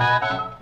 Hello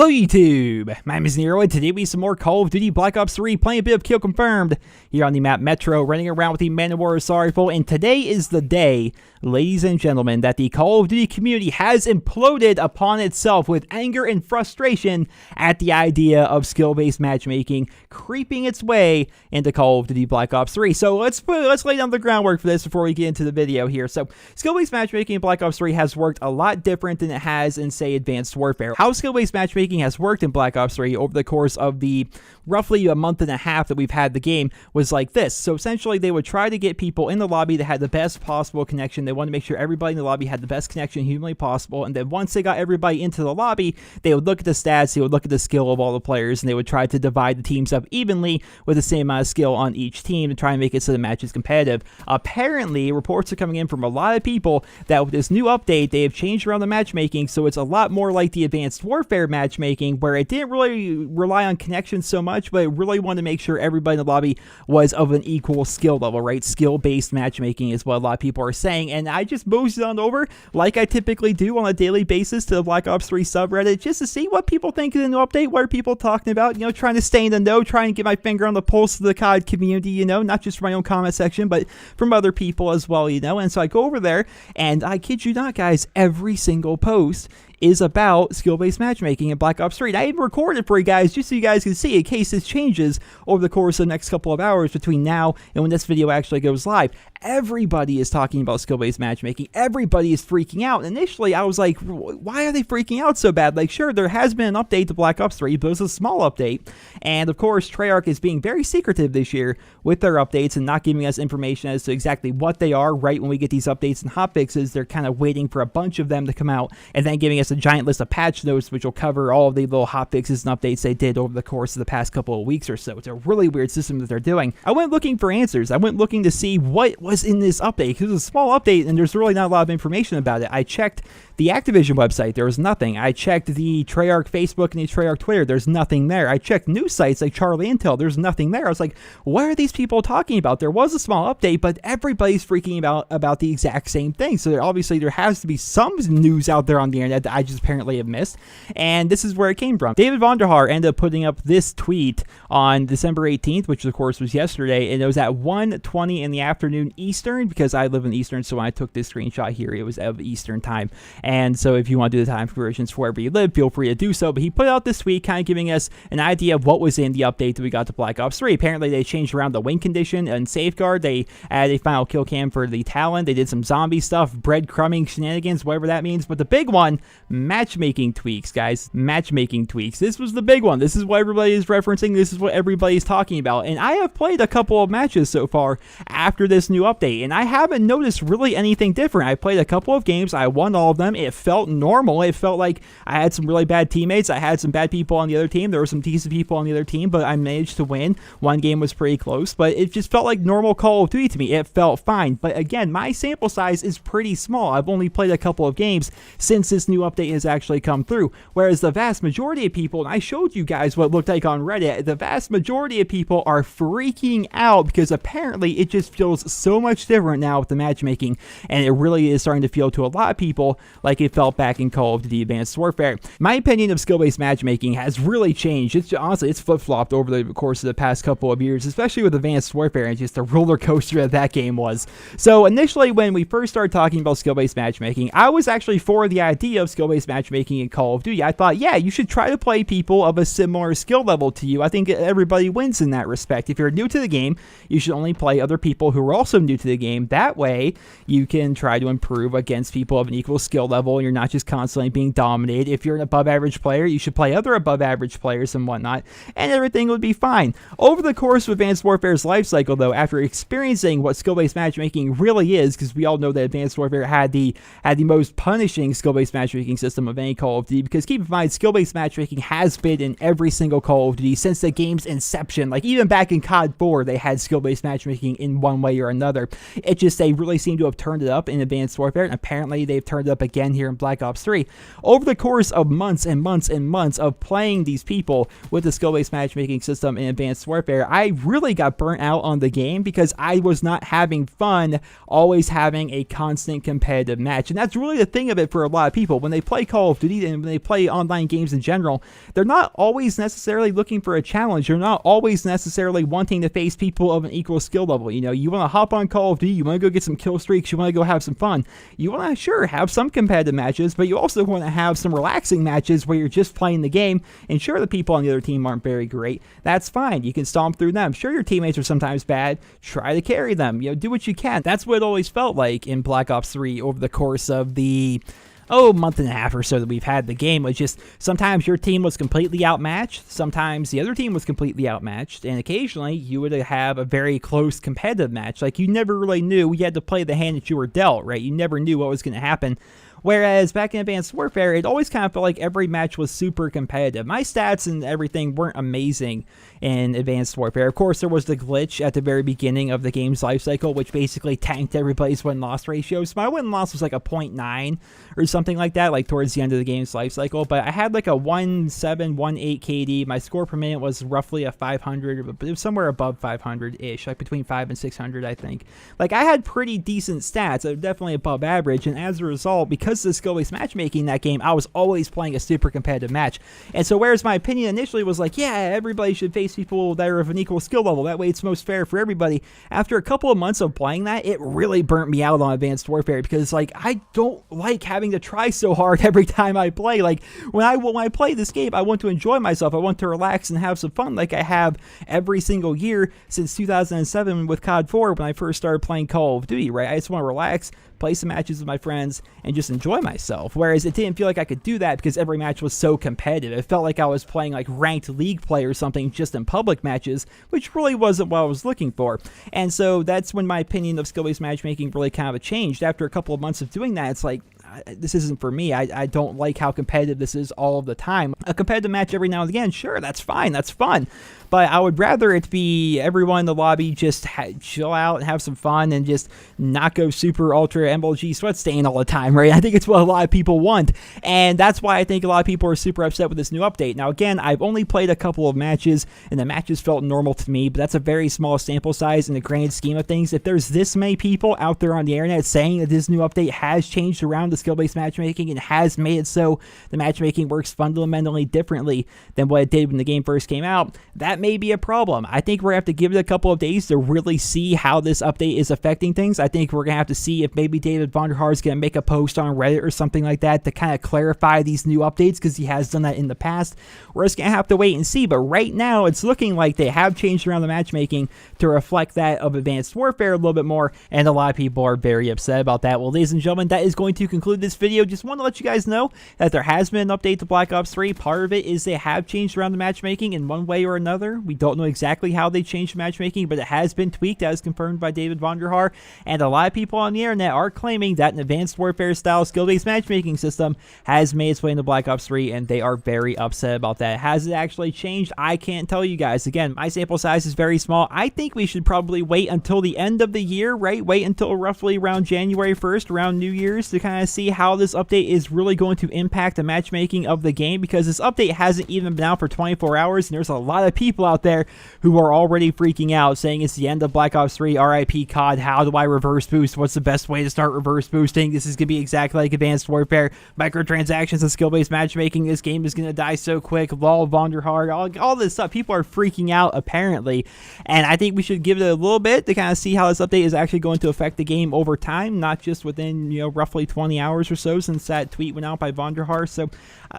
YouTube, my name is Nero, and today we have some more Call of Duty Black Ops 3, playing a bit of Kill Confirmed here on the map Metro, running around with the Man of War Sorrowful, and today is the day, ladies and gentlemen, that the Call of Duty community has imploded upon itself with anger and frustration at the idea of skill-based matchmaking creeping its way into Call of Duty Black Ops 3. So let's lay down the groundwork for this before we get into the video here. So skill-based matchmaking in Black Ops 3 has worked a lot different than it has in, say, Advanced Warfare. How skill-based matchmaking has worked in Black Ops 3 over the course of the roughly a month and a half that we've had the game was like this. So essentially they would try to get people in the lobby that had the best possible connection. They wanted to make sure everybody in the lobby had the best connection humanly possible, and then once they got everybody into the lobby, they would look at the stats, they would look at the skill of all the players, and they would try to divide the teams up evenly with the same amount of skill on each team to try and make it so the match is competitive. Apparently reports are coming in from a lot of people that with this new update they have changed around the matchmaking, so it's a lot more like the Advanced Warfare matchmaking, where it didn't really rely on connections so much, but it really wanted to make sure everybody in the lobby was of an equal skill level, right? Skill-based matchmaking is what a lot of people are saying, and I just moseyed on over, like I typically do on a daily basis, to the Black Ops 3 subreddit just to see what people think of the new update, what are people talking about, you know, trying to stay in the know, trying to get my finger on the pulse of the COD community, you know, not just from my own comment section, but from other people as well, you know. And so I go over there, and I kid you not, guys, every single post is about skill-based matchmaking in Black Ops 3. And I even recorded for you guys just so you guys can see in case this changes over the course of the next couple of hours between now and when this video actually goes live. Everybody is talking about skill-based matchmaking. Everybody is freaking out. Initially, I was like, why are they freaking out so bad? Like, sure, there has been an update to Black Ops 3, but it was a small update. And of course, Treyarch is being very secretive this year with their updates and not giving us information as to exactly what they are. Right when we get these updates and hotfixes, they're kind of waiting for a bunch of them to come out and then giving us a giant list of patch notes which will cover all of the little hotfixes and updates they did over the course of the past couple of weeks or so. It's a really weird system that they're doing. I went looking for answers. I went looking to see what was in this update, because it was a small update and there's really not a lot of information about it. I checked the Activision website, there was nothing. I checked the Treyarch Facebook and the Treyarch Twitter, there's nothing there. I checked news sites like Charlie Intel, there's nothing there. I was like, what are these people talking about? There was a small update, but everybody's freaking about the exact same thing. So obviously there has to be some news out there on the internet that I just apparently have missed, and this is where it came from. David Vonderhaar ended up putting up this tweet on December 18th, which of course was yesterday, and it was at 1:20 in the afternoon Eastern, because I live in Eastern, so when I took this screenshot here, it was of Eastern time. And so if you want to do the time conversions for wherever you live, feel free to do so. But he put out this tweet kind of giving us an idea of what was in the update that we got to Black Ops 3. Apparently they changed around the win condition and safeguard. They added a final kill cam for the Talon. They did some zombie stuff, breadcrumbing shenanigans, whatever that means. But the big one, matchmaking tweaks, guys. Matchmaking tweaks. This was the big one. This is what everybody is referencing. This is what everybody's talking about. And I have played a couple of matches so far after this new update, and I haven't noticed really anything different. I played a couple of games. I won all of them. It felt normal. It felt like I had some really bad teammates. I had some bad people on the other team. There were some decent people on the other team, but I managed to win. One game was pretty close, but it just felt like normal Call of Duty to me. It felt fine. But again, my sample size is pretty small. I've only played a couple of games since this new update has actually come through, whereas the vast majority of people, and I showed you guys what it looked like on Reddit, the vast majority of people are freaking out because apparently it just feels so much different now with the matchmaking, and it really is starting to feel to a lot of people like it felt back in Call of Duty Advanced Warfare. My opinion of skill-based matchmaking has really changed. It's honestly, it's flip-flopped over the course of the past couple of years, especially with Advanced Warfare and just the roller coaster that game was. So initially when we first started talking about skill-based matchmaking, I was actually for the idea of skill-based matchmaking in Call of Duty. I thought, yeah, you should try to play people of a similar skill level to you. I think everybody wins in that respect. If you're new to the game, you should only play other people who are also new to the game. That way, you can try to improve against people of an equal skill level, and you're not just constantly being dominated. If you're an above-average player, you should play other above-average players and whatnot, and everything would be fine. Over the course of Advanced Warfare's life cycle, though, after experiencing what skill-based matchmaking really is, because we all know that Advanced Warfare had the most punishing skill-based matchmaking system of any Call of Duty, because keep in mind, skill-based matchmaking has been in every single Call of Duty since the game's inception. Like, even back in COD 4, they had skill-based matchmaking in one way or another. another. It just, they really seem to have turned it up in Advanced Warfare, and apparently they've turned it up again here in Black Ops 3. Over the course of months and months and months of playing these people with the skill-based matchmaking system in Advanced Warfare, I really got burnt out on the game because I was not having fun always having a constant competitive match. And that's really the thing of it for a lot of people. When they play Call of Duty and when they play online games in general, they're not always necessarily looking for a challenge. They're not always necessarily wanting to face people of an equal skill level. You know, you want to hop on Call of Duty, you want to go get some kill streaks, you want to go have some fun. You want to, sure, have some competitive matches, but you also want to have some relaxing matches where you're just playing the game, and sure, the people on the other team aren't very great. That's fine. You can stomp through them. Sure, your teammates are sometimes bad. Try to carry them. You know, do what you can. That's what it always felt like in Black Ops 3 over the course of the month and a half or so that we've had the game. Was just sometimes your team was completely outmatched, sometimes the other team was completely outmatched, and occasionally you would have a very close competitive match. Like, you never really knew. You had to play the hand that you were dealt, right? You never knew what was going to happen. Whereas back in Advanced Warfare, it always kind of felt like every match was super competitive. My stats and everything weren't amazing in Advanced Warfare. Of course, there was the glitch at the very beginning of the game's lifecycle, which basically tanked everybody's win-loss ratio. So my win-loss was like a 0.9 or something like that, like towards the end of the game's lifecycle. But I had like a 1.7, 1.8 KD. My score per minute was roughly a 500, but it was somewhere above 500-ish, like between 500 and 600, I think. Like, I had pretty decent stats, definitely above average, and as a result, because of the skill-based matchmaking in that game, I was always playing a super competitive match. And so whereas my opinion initially was like, yeah, everybody should face people that are of an equal skill level, that way it's most fair for everybody, after a couple of months of playing that, it really burnt me out on Advanced Warfare, because like, I don't like having to try so hard every time I play. Like, when I play this game, I want to enjoy myself, I want to relax and have some fun, like I have every single year since 2007 with COD 4 when I first started playing Call of Duty, right? I just want to relax, play some matches with my friends, and just enjoy myself. Whereas it didn't feel like I could do that because every match was so competitive. It felt like I was playing like ranked league play or something just in public matches, which really wasn't what I was looking for. And so that's when my opinion of skill-based matchmaking really kind of changed. After a couple of months of doing that, it's like, this isn't for me. I don't like how competitive this is all of the time. A competitive match every now and again, sure, that's fine, that's fun. But I would rather it be everyone in the lobby just chill out and have some fun and just not go super ultra MLG sweat stain all the time, right? I think it's what a lot of people want. And that's why I think a lot of people are super upset with this new update. Now, again, I've only played a couple of matches, and the matches felt normal to me, but that's a very small sample size in the grand scheme of things. If there's this many people out there on the internet saying that this new update has changed around the skill-based matchmaking and has made it so the matchmaking works fundamentally differently than what it did when the game first came out, that may be a problem. I think we're going to have to give it a couple of days to really see how this update is affecting things. I think we're going to have to see if maybe David Vonderhaar is going to make a post on Reddit or something like that to kind of clarify these new updates, because he has done that in the past. We're just going to have to wait and see, but right now it's looking like they have changed around the matchmaking to reflect that of Advanced Warfare a little bit more, and a lot of people are very upset about that. Well, ladies and gentlemen, that is going to conclude this video. Just want to let you guys know that there has been an update to Black Ops 3. Part of it is they have changed around the matchmaking in one way or another. We don't know exactly how they changed the matchmaking, but it has been tweaked, as confirmed by David Vonderhaar, and a lot of people on the internet are claiming that an Advanced Warfare style skill-based matchmaking system has made its way into Black Ops 3, and they are very upset about that. Has it actually changed? I can't tell you guys. Again, my sample size is very small. I think we should probably wait until the end of the year, right? Wait until roughly around January 1st, around New Year's, to kind of see how this update is really going to impact the matchmaking of the game, because this update hasn't even been out for 24 hours, and there's a lot of people out there who are already freaking out, saying it's the end of Black Ops 3, RIP COD, how do I reverse boost, what's the best way to start reverse boosting, this is going to be exactly like Advanced Warfare, microtransactions and skill-based matchmaking, this game is going to die so quick, lol, Vonderhaar, all this stuff. People are freaking out, apparently, and I think we should give it a little bit to kind of see how this update is actually going to affect the game over time, not just within, roughly 20 hours or so since that tweet went out by Vonderhaar. So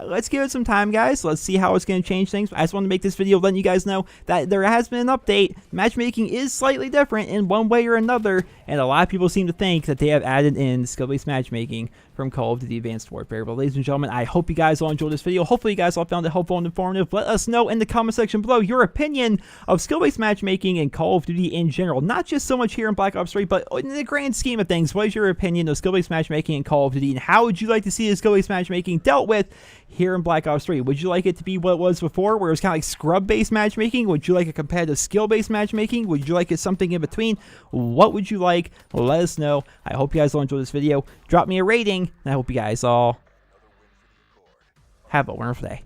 let's give it some time, guys. Let's see how it's going to change things. I just want to make this video letting you guys know that there has been an update. Matchmaking is slightly different in one way or another, and a lot of people seem to think that they have added in skill-based matchmaking from Call of Duty Advanced Warfare. But ladies and gentlemen, I hope you guys all enjoyed this video. Hopefully you guys all found it helpful and informative. Let us know in the comment section below your opinion of skill-based matchmaking and Call of Duty in general. Not just so much here in Black Ops 3, but in the grand scheme of things, what is your opinion of skill-based matchmaking in Call of of Duty, and how would you like to see this skill-based matchmaking dealt with here in Black Ops 3? Would you like it to be what it was before, where it was kind of like scrub-based matchmaking? Would you like a competitive skill-based matchmaking? Would you like it something in between? What would you like? Let us know. I hope you guys all enjoyed this video. Drop me a rating, and I hope you guys all have a wonderful day.